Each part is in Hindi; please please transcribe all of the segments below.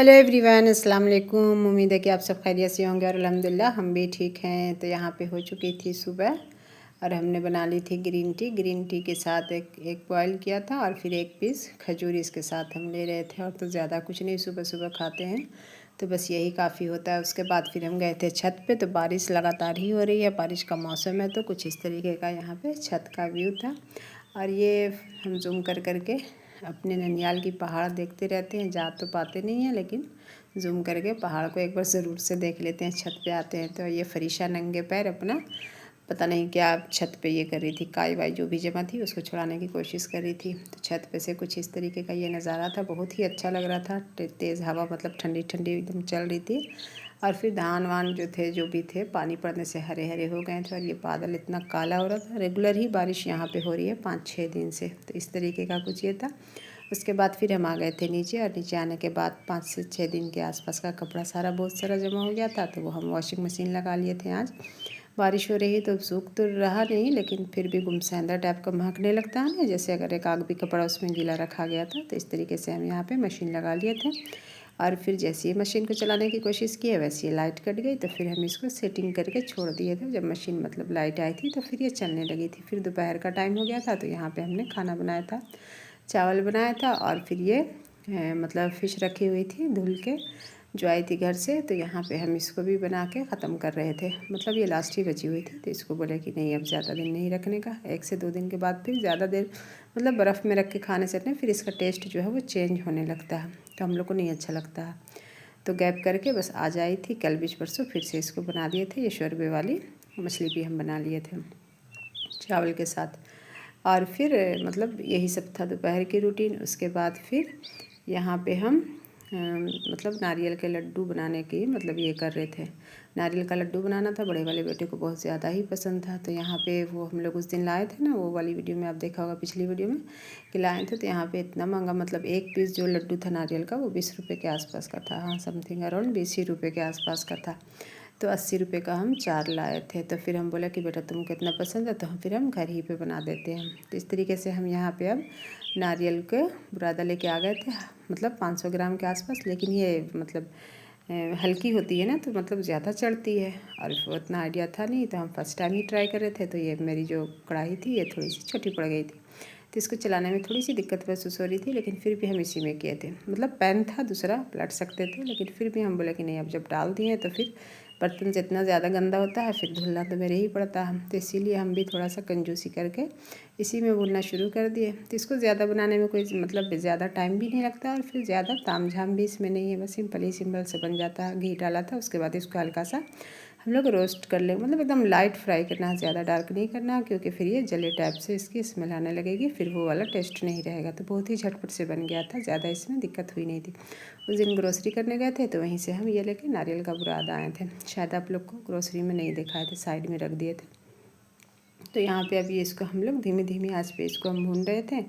हेलो एवरीवन, अस्सलाम वालेकुम। उम्मीद है कि आप सब खैरियत से होंगे और अल्हम्दुलिल्लाह हम भी ठीक हैं। तो यहाँ पे हो चुकी थी सुबह और हमने बना ली थी ग्रीन टी। ग्रीन टी के साथ एक बॉयल किया था और फिर एक पीस खजूर इसके साथ हम ले रहे थे। और तो ज़्यादा कुछ नहीं सुबह सुबह खाते हैं तो बस यही काफ़ी होता है। उसके बाद फिर हम गए थे छत पे। तो बारिश लगातार ही हो रही है, बारिश का मौसम है, तो कुछ इस तरीके का यहाँ पे छत का व्यू था। और ये हम जूम कर करके अपने ननिहाल की पहाड़ देखते रहते हैं। जा तो पाते नहीं हैं लेकिन जूम करके पहाड़ को एक बार ज़रूर से देख लेते हैं। छत पे आते हैं तो ये फरीशा नंगे पैर अपना पता नहीं क्या छत पे ये कर रही थी, काई वाई जो भी जमा थी उसको छुड़ाने की कोशिश कर रही थी। तो छत पे से कुछ इस तरीके का ये नज़ारा था, बहुत ही अच्छा लग रहा था। तेज़ हवा मतलब ठंडी ठंडी एकदम चल रही थी। और फिर धान वान जो थे जो भी थे पानी पड़ने से हरे हरे हो गए थे। और ये बादल इतना काला हो रहा था। रेगुलर ही बारिश यहाँ पे हो रही है 5-6 दिन से, तो इस तरीके का कुछ ये था। उसके बाद फिर हम आ गए थे नीचे। और नीचे आने के बाद 5 से 6 दिन के आसपास का कपड़ा सारा बहुत सारा जमा हो गया था, तो वो हम वॉशिंग मशीन लगा लिए थे। आज बारिश हो रही तो सूख तो रहा नहीं, लेकिन फिर भी गुमसैंदा टाइप का महकने लगता है ना, जैसे अगर एक आग भी कपड़ा उसमें गीला रखा गया था। तो इस तरीके से हम यहाँ पे मशीन लगा लिए थे। और फिर जैसे ही मशीन को चलाने की कोशिश की है वैसे ही लाइट कट गई, तो फिर हम इसको सेटिंग करके छोड़ दिए थे। जब मशीन मतलब लाइट आई थी तो फिर ये चलने लगी थी। फिर दोपहर का टाइम हो गया था तो यहाँ पे हमने खाना बनाया था, चावल बनाया था। और फिर ये मतलब फ़िश रखी हुई थी धुल के जो आई थी घर से, तो यहाँ पे हम इसको भी बना के ख़त्म कर रहे थे। मतलब ये लास्ट ही बची हुई थी तो इसको बोले कि नहीं अब ज़्यादा दिन नहीं रखने का। 1 से 2 दिन के बाद फिर ज़्यादा देर मतलब बर्फ़ में रख के खाने से ना फिर इसका टेस्ट जो है वो चेंज होने लगता है, तो हम लोग को नहीं अच्छा लगता है। तो गैप करके बस आज आई थी, कल बीच परसों फिर से इसको बना दिए थे। ये शोरबे वाली मछली भी हम बना लिए थे चावल के साथ। और फिर मतलब यही सब था दोपहर की रूटीन। उसके बाद फिर यहाँ पे हम मतलब नारियल के लड्डू बनाने की मतलब ये कर रहे थे। नारियल का लड्डू बनाना था, बड़े वाले बेटे को बहुत ज़्यादा ही पसंद था। तो यहाँ पे वो हम लोग उस दिन लाए थे ना, वो वाली वीडियो में आप देखा होगा पिछली वीडियो में कि लाए थे। तो यहाँ पे इतना महंगा मतलब एक पीस जो लड्डू था नारियल का वो 20 रुपये के आसपास का था। हाँ, समथिंग अराउंड 20 ही रुपये के आसपास का था। तो 80 रुपये का हम 4 लाए थे। तो फिर हम बोला कि बेटा तुमको इतना पसंद है तो फिर हम घर ही पे बना देते हैं। तो इस तरीके से हम यहाँ पे अब नारियल के बुरादा लेके आ गए थे, मतलब 500 ग्राम के आसपास। लेकिन ये मतलब हल्की होती है ना तो मतलब ज़्यादा चढ़ती है और उतना आइडिया था नहीं, तो हम फर्स्ट टाइम ही ट्राई कर रहे थे। तो ये मेरी जो कढ़ाई थी ये थोड़ी सी छोटी पड़ गई थी, तो इसको चलाने में थोड़ी सी दिक्कत महसूस हो रही थी। लेकिन फिर भी हम इसी में किए थे, मतलब पैन था दूसरा पलट सकते थे, लेकिन फिर भी हम बोले कि नहीं अब जब डाल दिए तो फिर बर्तन जितना ज़्यादा गंदा होता है फिर धुलना तो मेरे ही पड़ता है। तो इसीलिए हम भी थोड़ा सा कंजूसी करके इसी में भूनना शुरू कर दिए। तो इसको ज़्यादा बनाने में कोई मतलब ज़्यादा टाइम भी नहीं लगता और फिर ज़्यादा तामझाम भी इसमें नहीं है, बस सिंपल ही सिंपल से बन जाता है। घी डाला था, उसके बाद इसको हल्का सा हम लोग रोस्ट कर लेंगे, मतलब एकदम लाइट फ्राई करना है, ज़्यादा डार्क नहीं करना, क्योंकि फिर ये जले टाइप से इसकी स्मेल आने लगेगी, फिर वो वाला टेस्ट नहीं रहेगा। तो बहुत ही झटपट से बन गया था, ज़्यादा इसमें दिक्कत हुई नहीं थी। उस दिन ग्रोसरी करने गए थे तो वहीं से हम ये लेके नारियल का बुरादा आए थे। शायद आप लोग को ग्रोसरी में नहीं दिखाए थे, साइड में रख दिए थे। तो यहाँ पे अभी इसको हम लोग धीमी धीमी आंच पे इसको हम भून रहे थे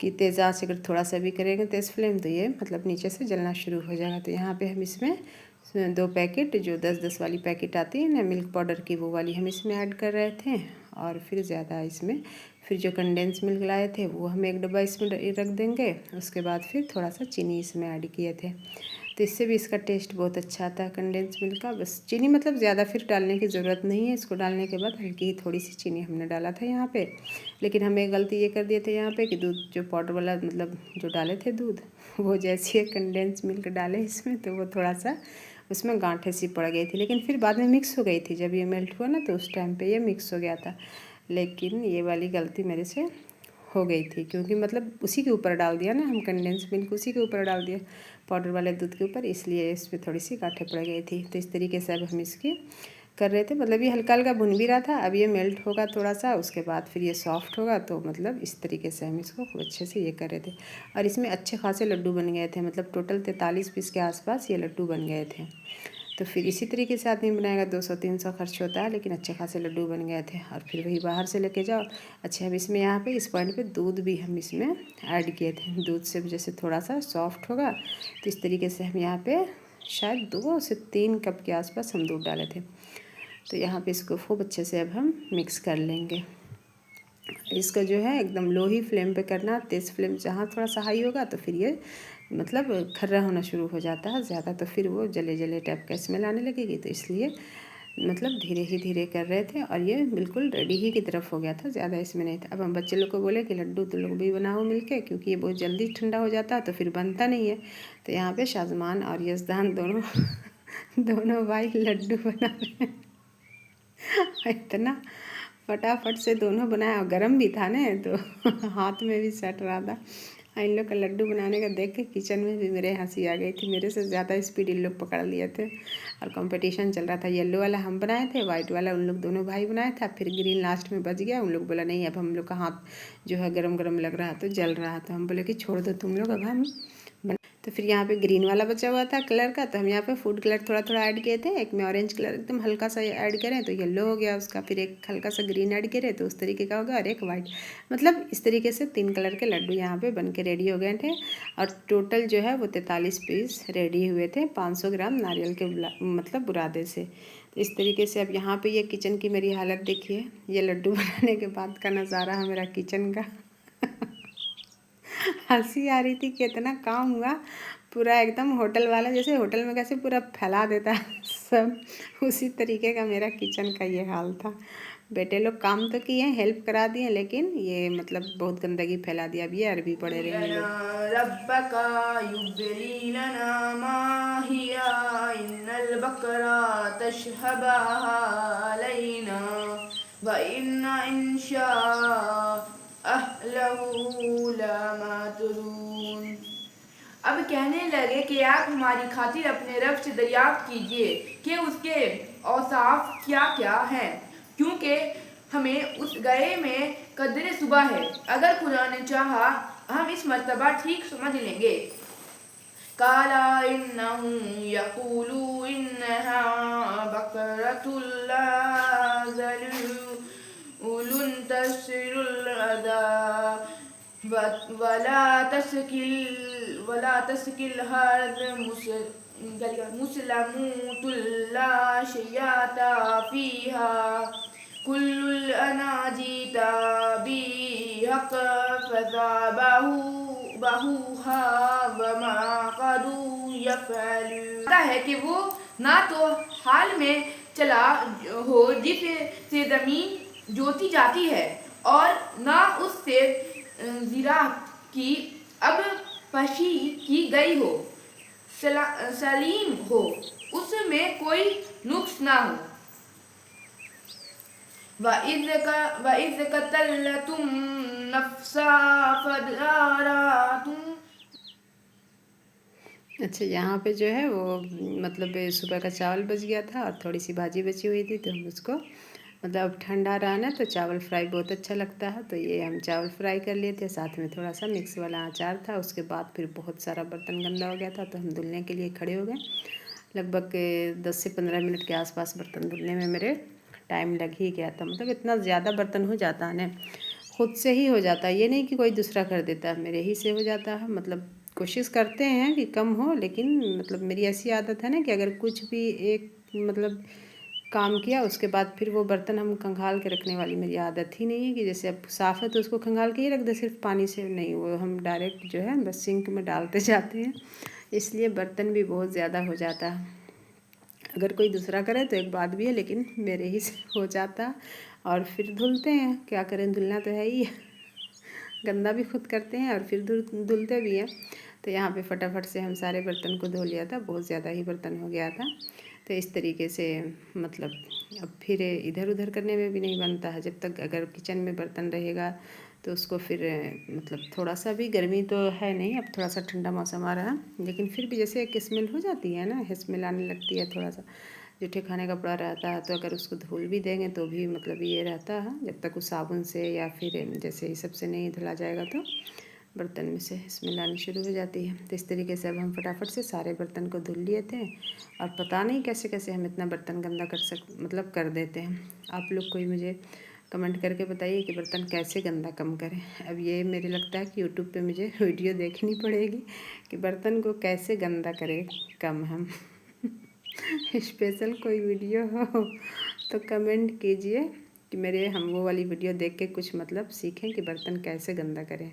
कि तेज़ आंच अगर थोड़ा सा भी करेंगे तेज़ फ्लेम तो ये मतलब नीचे से जलना शुरू हो जाएगा। तो यहाँ पे हम इसमें 2 पैकेट जो 10-10 वाली पैकेट आती है ना मिल्क पाउडर की, वो वाली हम इसमें ऐड कर रहे थे। और फिर ज़्यादा इसमें फिर जो कंडेंस मिल्क लाए थे वो हम 1 डब्बा इसमें रख देंगे। उसके बाद फिर थोड़ा सा चीनी इसमें ऐड किए थे, तो इससे भी इसका टेस्ट बहुत अच्छा आता है कंडेंस मिल्क का। बस चीनी मतलब ज़्यादा फिर डालने की ज़रूरत नहीं है। इसको डालने के बाद हल्की ही थोड़ी सी चीनी हमने डाला था यहाँ पे। लेकिन हम एक गलती ये कर दिए थे यहाँ पे कि दूध जो पाउडर वाला मतलब जो डाले थे दूध, वो जैसे कंडेंस मिल्क डाले इसमें तो वो थोड़ा सा उसमें गांठें सी पड़ गई थी। लेकिन फिर बाद में मिक्स हो गई थी, जब ये मेल्ट हुआ ना तो उस टाइम पे ये मिक्स हो गया था। लेकिन ये वाली गलती मेरे से हो गई थी, क्योंकि मतलब उसी के ऊपर डाल दिया ना हम कंडेंस मिल्क, उसी के ऊपर डाल दिया पाउडर वाले दूध के ऊपर, इसलिए इस पर थोड़ी सी गांठें पड़ गई थी। तो इस तरीके से अब हम इसकी कर रहे थे, मतलब ये हल्का हल्का भुन भी रहा था। अब ये मेल्ट होगा थोड़ा सा, उसके बाद फिर ये सॉफ्ट होगा, तो मतलब इस तरीके से हम इसको खूब अच्छे से ये कर रहे थे। और इसमें अच्छे खासे लड्डू बन गए थे, मतलब टोटल 43 पीस के आसपास ये लड्डू बन गए थे। तो फिर इसी तरीके से आदमी बनाएगा 200-300 खर्च होता है, लेकिन अच्छे खासे लड्डू बन गए थे। और फिर वही बाहर से लेके जाओ। अच्छा, अब इसमें यहाँ पे इस पॉइंट पे दूध भी हम इसमें ऐड किए थे। दूध से जैसे थोड़ा सा सॉफ्ट होगा, तो इस तरीके से हम यहाँ पे शायद 2 से 3 कप के आसपास हम दूध डाले थे। तो यहाँ पे इसको खूब अच्छे से अब हम मिक्स कर लेंगे। इसका जो है एकदम लो ही फ्लेम पे करना। तेज़ फ्लेम जहाँ थोड़ा सा हाई होगा तो फिर ये मतलब खर्रा होना शुरू हो जाता है ज़्यादा, तो फिर वो जले जले टाइप का स्मेल आने लगेगी। तो इसलिए मतलब धीरे ही धीरे कर रहे थे और ये बिल्कुल रेडी ही की तरफ हो गया था, ज़्यादा इसमें नहीं था। अब हम बच्चे लोग को बोले कि लड्डू तो लोग भी बनाओ मिलके, क्योंकि ये बहुत जल्दी ठंडा हो जाता है तो फिर बनता नहीं है। तो यहाँ पे शाज़मान और यज़दान दोनों दोनों भाई लड्डू बना रहे हैं। इतना फटाफट से दोनों बनाया और गर्म भी था ना, तो हाथ में भी सट रहा था। इन लोग का लड्डू बनाने का देख के किचन में भी मेरे हंसी आ गई थी। मेरे से ज़्यादा स्पीड इन लोग पकड़ लिए थे और कंपटीशन चल रहा था। येलो वाला हम बनाए थे, वाइट वाला उन लोग दोनों भाई बनाया था, फिर ग्रीन लास्ट में बच गया। उन लोग बोला नहीं, अब हम लोग का हाथ जो है गरम गरम लग रहा तो जल रहा, तो हम बोले कि छोड़ दो तुम लोग, अब हम तो फिर यहाँ पे ग्रीन वाला बचा हुआ था कलर का, तो हम यहाँ पे फूड कलर थोड़ा थोड़ा ऐड किए थे। एक में ऑरेंज कलर एकदम हल्का सा ऐड करें तो येलो हो गया उसका, फिर एक हल्का सा ग्रीन ऐड करें तो उस तरीके का होगा, और एक वाइट। मतलब इस तरीके से 3 कलर के लड्डू यहाँ पे बन के रेडी हो गए थे। और टोटल जो है वो 43 पीस रेडी हुए थे 500 ग्राम नारियल के मतलब बुरादे से। तो इस तरीके से अब यहाँ पे ये किचन की मेरी हालत देखिए, ये लड्डू बनाने के बाद का नज़ारा है मेरा किचन का। हंसी आ रही थी कि इतना काम हुआ, पूरा एकदम होटल वाला जैसे होटल में कैसे पूरा फैला देता है सब, उसी तरीके का मेरा किचन का ये हाल था। बेटे लोग काम तो किए, हेल्प करा दिए, लेकिन ये मतलब बहुत गंदगी फैला दिया। अब ये अरबी पड़े रहे हैं लोग। अब कहने लगे कि आप हमारी खातिर अपने रब से दरियाफ्त कीजिए कि उसके औसाफ क्या क्या हैं, क्योंकि हमें उस गए में कदर सुबह है। अगर खुदा ने चाहा हम इस मर्तबा ठीक समझ लेंगे। काला इन्नहु यक़ूलू इन्नहा बकरतुल ला ज़लूलुन तस्रिरुल अदा वला तस्किल हर्द मुस्लमूतुल ला शयाता फीहा कुल्लुल अनाजीता बिहक फज़ाबहुहा वमा क़दू यफ़अलून। है कि वो ना तो हाल में चला हो जिससे ज़मीन जोती जाती है, और ना उससे ज़िरा की अब पशी की गई हो, सलीम हो, उसमें कोई नुक्स ना हो। वइज़ क़तलतुम नफ़्सा फ़दारातुम। अच्छा, यहाँ पे जो है वो मतलब सुबह का चावल बच गया था और थोड़ी सी भाजी बची हुई थी, तो हम उसको मतलब ठंडा रहा ना तो चावल फ्राई बहुत अच्छा लगता है, तो ये हम चावल फ्राई कर लिए थे। साथ में थोड़ा सा मिक्स वाला अचार था। उसके बाद फिर बहुत सारा बर्तन गंदा हो गया था, तो हम धुलने के लिए खड़े हो गए। लगभग 10 से 15 मिनट के आसपास बर्तन धुलने में मेरे टाइम लग ही गया था। मतलब इतना ज़्यादा बर्तन हो जाता है ना, खुद से ही हो जाता है, ये नहीं कि कोई दूसरा कर देता है, मेरे ही से हो जाता है। मतलब कोशिश करते हैं कि कम हो, लेकिन मतलब मेरी ऐसी आदत है ना कि अगर कुछ भी एक मतलब काम किया उसके बाद फिर वो बर्तन हम खंगाल के रखने वाली मेरी आदत ही नहीं है कि जैसे अब साफ़ है तो उसको खंगाल के ही रख दे सिर्फ पानी से, नहीं, वो हम डायरेक्ट जो है बस सिंक में डालते जाते हैं, इसलिए बर्तन भी बहुत ज़्यादा हो जाता है। अगर कोई दूसरा करे तो एक बात भी है, लेकिन मेरे ही से हो जाता। और फिर धुलते हैं, क्या करें, धुलना तो है ही। गंदा भी खुद करते हैं और फिर धुलते भी हैं। तो यहाँ पे फटाफट से हम सारे बर्तन को धो लिया था, बहुत ज़्यादा ही बर्तन हो गया था। तो इस तरीके से मतलब अब फिर इधर उधर करने में भी नहीं बनता है। जब तक अगर किचन में बर्तन रहेगा तो उसको फिर मतलब थोड़ा सा भी, गर्मी तो है नहीं, अब थोड़ा सा ठंडा मौसम आ रहा है, लेकिन फिर भी जैसे एक स्मेल हो जाती है ना, स्मेल आने लगती है थोड़ा सा। जूठे खाने का कपड़ा रहता है तो अगर उसको धुल भी देंगे तो भी मतलब ये रहता है, जब तक उस साबुन से या फिर जैसे ही सबसे नहीं धुला जाएगा तो बर्तन में से स्मेल आनी शुरू हो जाती है। तो इस तरीके से अब हम फटाफट से सारे बर्तन को धुल लिए थे, और पता नहीं कैसे कैसे हम इतना बर्तन गंदा मतलब कर देते हैं। आप लोग कोई मुझे कमेंट करके बताइए कि बर्तन कैसे गंदा कम करें। अब ये मेरे लगता है कि यूट्यूब पे मुझे वीडियो देखनी पड़ेगी कि बर्तन को कैसे गंदा करें कम हम। स्पेशल कोई वीडियो हो तो कमेंट कीजिए। कि मेरे हम वो वाली वीडियो देख के कुछ मतलब सीखें कि बर्तन कैसे गंदा करें,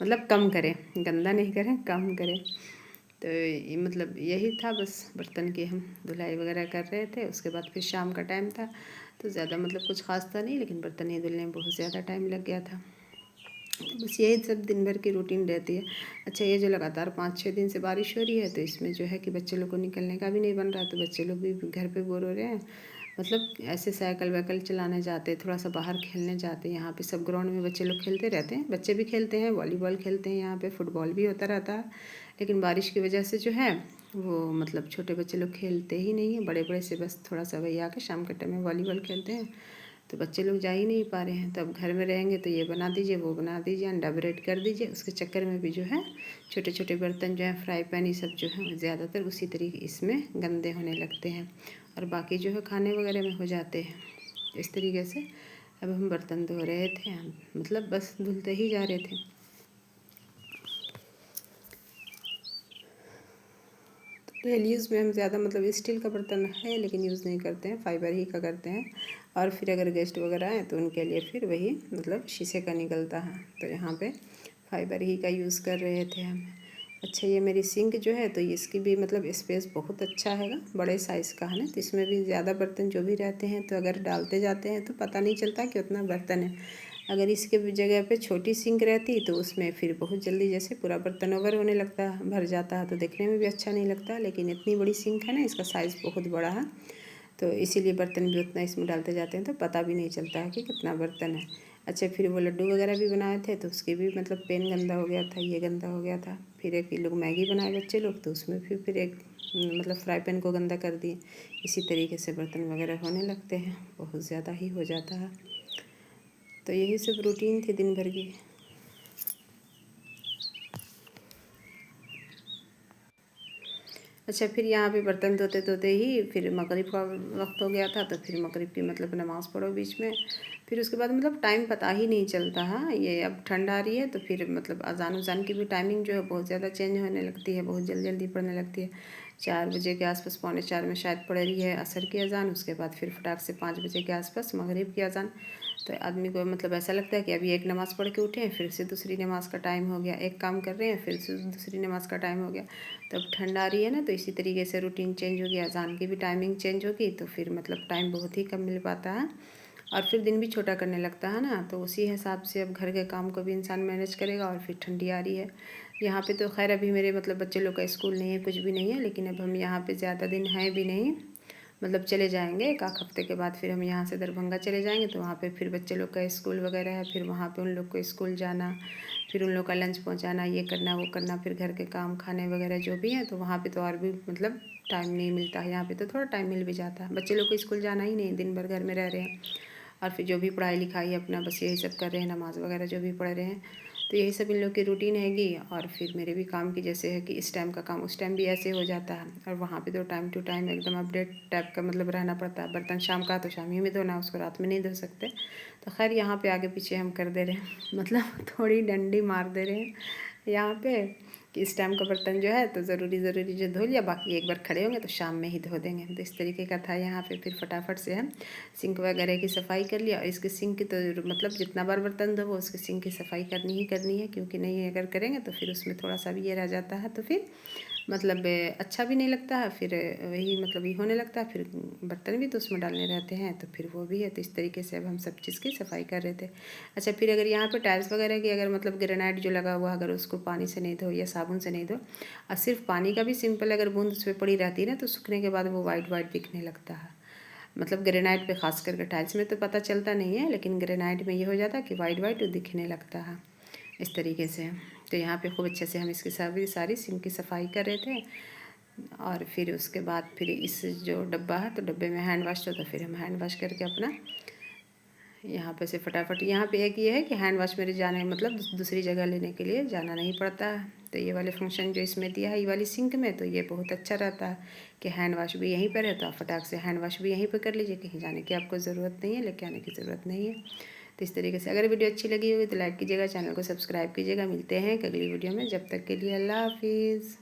मतलब कम करें, गंदा नहीं करें, कम करें। तो मतलब यही था बस, बर्तन की हम धुलाई वगैरह कर रहे थे। उसके बाद फिर शाम का टाइम था, तो ज़्यादा मतलब कुछ ख़ास था नहीं, लेकिन बर्तन ही धुलने में बहुत ज़्यादा टाइम लग गया था। तो बस यही सब दिन भर की रूटीन रहती है। अच्छा, ये जो लगातार 5-6 दिन से बारिश हो रही है, तो इसमें जो है कि बच्चे लोग को निकलने का भी नहीं बन रहा, तो बच्चे लोग भी घर पे बोर हो रहे हैं। मतलब ऐसे साइकिल वाइकल चलाने जाते, थोड़ा सा बाहर खेलने जाते। यहाँ पे सब ग्राउंड में बच्चे लोग खेलते रहते हैं, बच्चे भी खेलते हैं, वॉलीबॉल खेलते हैं, यहाँ पे फुटबॉल भी होता रहता है। लेकिन बारिश की वजह से जो है वो मतलब छोटे बच्चे लोग खेलते ही नहीं हैं, बड़े बड़े से बस थोड़ा सा वही आके शाम के टाइम में वॉलीबॉल खेलते हैं। तो बच्चे लोग जा ही नहीं पा रहे हैं। तो अब घर में रहेंगे तो ये बना दीजिए, वो बना दीजिए, अंडा ब्रेड कर दीजिए। उसके चक्कर में भी जो है छोटे छोटे बर्तन जो है, फ्राई पैन, ये सब जो है ज़्यादातर उसी तरीके इसमें गंदे होने लगते हैं, और बाकी जो है खाने वगैरह में हो जाते हैं। इस तरीके से अब हम बर्तन धो रहे थे, मतलब बस धुलते ही जा रहे थे। डेली यूज़ में हम ज़्यादा मतलब स्टील का बर्तन है लेकिन यूज़ नहीं करते हैं, फाइबर ही का करते हैं। और फिर अगर गेस्ट वगैरह आए तो उनके लिए फिर वही मतलब शीशे का निकलता है, तो यहाँ पे फाइबर ही का यूज़ कर रहे थे हम। अच्छा, ये मेरी सिंक जो है तो इसकी भी मतलब स्पेस बहुत अच्छा हैगा, बड़े साइज़ का है ना, तो इसमें भी ज़्यादा बर्तन जो भी रहते हैं तो अगर डालते जाते हैं तो पता नहीं चलता कि उतना बर्तन है। अगर इसके जगह पे छोटी सिंक रहती तो उसमें फिर बहुत जल्दी जैसे पूरा बर्तन ओवर होने लगता है, भर जाता है, तो देखने में भी अच्छा नहीं लगता। लेकिन इतनी बड़ी सिंक है ना, इसका साइज़ बहुत बड़ा है, तो इसीलिए बर्तन भी उतना इसमें डालते जाते हैं तो पता भी नहीं चलता है कि कितना बर्तन है। अच्छा, फिर वो लड्डू वगैरह भी बनाए थे तो उसके भी मतलब पेन गंदा हो गया था, ये गंदा हो गया था। फिर एक लोग मैगी बनाए बच्चे लोग, तो उसमें फिर एक मतलब फ्राई पैन को गंदा कर दिए। इसी तरीके से बर्तन वगैरह होने लगते हैं, बहुत ज़्यादा ही हो जाता है। तो यही सब रूटीन थी दिन भर की। अच्छा, फिर यहाँ पे बर्तन धोते धोते ही फिर मगरिब का वक्त हो गया था, तो फिर मगरिब की मतलब नमाज़ पढ़ो बीच में। फिर उसके बाद मतलब टाइम पता ही नहीं चलता है। ये अब ठंड आ रही है तो फिर मतलब अज़ान उज़ान की भी टाइमिंग जो है बहुत ज़्यादा चेंज होने लगती है, बहुत जल्दी जल्दी पड़ने लगती है। 4 बजे के आसपास, पौने 4 में शायद पड़ रही है असर की अज़ान, उसके बाद फिर फटाक से 5 बजे के आसपास मगरिब की अज़ान। तो आदमी को मतलब ऐसा लगता है कि अभी एक नमाज़ पढ़ के उठे हैं, फिर से दूसरी नमाज़ का टाइम हो गया, एक काम कर रहे हैं फिर से दूसरी नमाज़ का टाइम हो गया। तो अब ठंड आ रही है ना, तो इसी तरीके से रूटीन चेंज हो गया, अज़ान की भी टाइमिंग चेंज होगी, तो फिर मतलब टाइम बहुत ही कम मिल पाता है, और फिर दिन भी छोटा करने लगता है ना। तो उसी हिसाब से अब घर के काम को भी इंसान मैनेज करेगा। और फिर ठंडी आ रही है यहाँ पे, तो खैर अभी मेरे मतलब बच्चे लोग का स्कूल नहीं है, कुछ भी नहीं है, लेकिन अब हम यहाँ पे ज़्यादा दिन हैं भी नहीं, मतलब चले जाएंगे एक आध हफ्ते के बाद। फिर हम यहाँ से दरभंगा चले जाएंगे, तो वहाँ पे फिर बच्चे लोग का स्कूल वगैरह है, फिर वहाँ पे उन लोग को स्कूल जाना, फिर उन लोग का लंच पहुँचाना, ये करना वो करना, फिर घर के काम खाने वगैरह जो भी है, तो वहाँ पे तो और भी मतलब टाइम नहीं मिलता है। यहाँ पे तो थोड़ा टाइम मिल भी जाता है, बच्चे लोग को स्कूल जाना ही नहीं, दिन भर घर में रह रहे हैं, और फिर जो भी पढ़ाई लिखाई अपना बस यही सब कर रहे हैं, नमाज़ वगैरह जो भी पढ़ रहे हैं। तो यही सब इन लोग की रूटीन हैगी। और फिर मेरे भी काम की जैसे है कि इस टाइम का काम उस टाइम भी ऐसे हो जाता है, और वहाँ पे तो टाइम टू टाइम एकदम अपडेट टाइप का मतलब रहना पड़ता है। बर्तन शाम का तो शाम ही में धोना, उसको रात में नहीं धो सकते। तो खैर यहाँ पे आगे पीछे हम कर दे रहे हैं मतलब थोड़ी डंडी मार दे रहे हैं यहाँ पे कि इस टाइम का बर्तन जो है तो ज़रूरी जो धो लिया, बाकी एक बार खड़े होंगे तो शाम में ही धो देंगे। तो इस तरीके का था यहाँ पे। फिर फटाफट से हम सिंक वगैरह की सफाई कर लिया, और इसके सिंक की तो मतलब जितना बार बर्तन धो उसके सिंक की सफाई करनी ही करनी है, क्योंकि नहीं अगर करेंगे तो फिर उसमें थोड़ा सा भी ये रह जाता है, तो फिर मतलब अच्छा भी नहीं लगता है, फिर वही मतलब ये होने लगता है, फिर बर्तन भी तो उसमें डालने रहते हैं, तो फिर वो भी है। तो इस तरीके से अब हम सब चीज़ की सफाई कर रहे थे। अच्छा, फिर अगर यहाँ पे टाइल्स वगैरह की अगर मतलब ग्रेनाइट जो लगा हुआ, अगर उसको पानी से नहीं धो या साबुन से नहीं धो, और सिर्फ पानी का भी सिंपल अगर बूंद उस पर पड़ी रहती है ना, तो सूखने के बाद वो वाइट वाइट दिखने लगता है। मतलब ग्रेनाइट पे खास करके, टाइल्स में तो पता चलता नहीं है, लेकिन ग्रेनाइट में ये हो जाता है कि वाइट वाइट दिखने लगता है इस तरीके से। तो यहाँ पे खूब अच्छे से हम इसकी सारी सिंक की सफाई कर रहे थे। और फिर उसके बाद फिर इस जो डब्बा है तो डब्बे में हैंड वाश तो फिर हम हैंड वाश करके अपना यहाँ पे से फटाफट। यहाँ पे एक ये है कि हैंड वाश मेरे जाने मतलब दूसरी जगह लेने के लिए जाना नहीं पड़ता है। तो ये वाले फंक्शन जो इसमें दिया है ये वाली सिंक में, तो ये बहुत अच्छा रहता है कि हैंड वाश भी यहीं पर है, तो आप फटाक से हैंड वाश भी यहीं पर कर लीजिए, कहीं जाने की आपको ज़रूरत नहीं है, लेके आने की ज़रूरत नहीं है। तो इस तरीके से अगर वीडियो अच्छी लगी होगी तो लाइक कीजिएगा, चैनल को सब्सक्राइब कीजिएगा। मिलते हैं अगली वीडियो में, जब तक के लिए अल्लाह हाफिज़।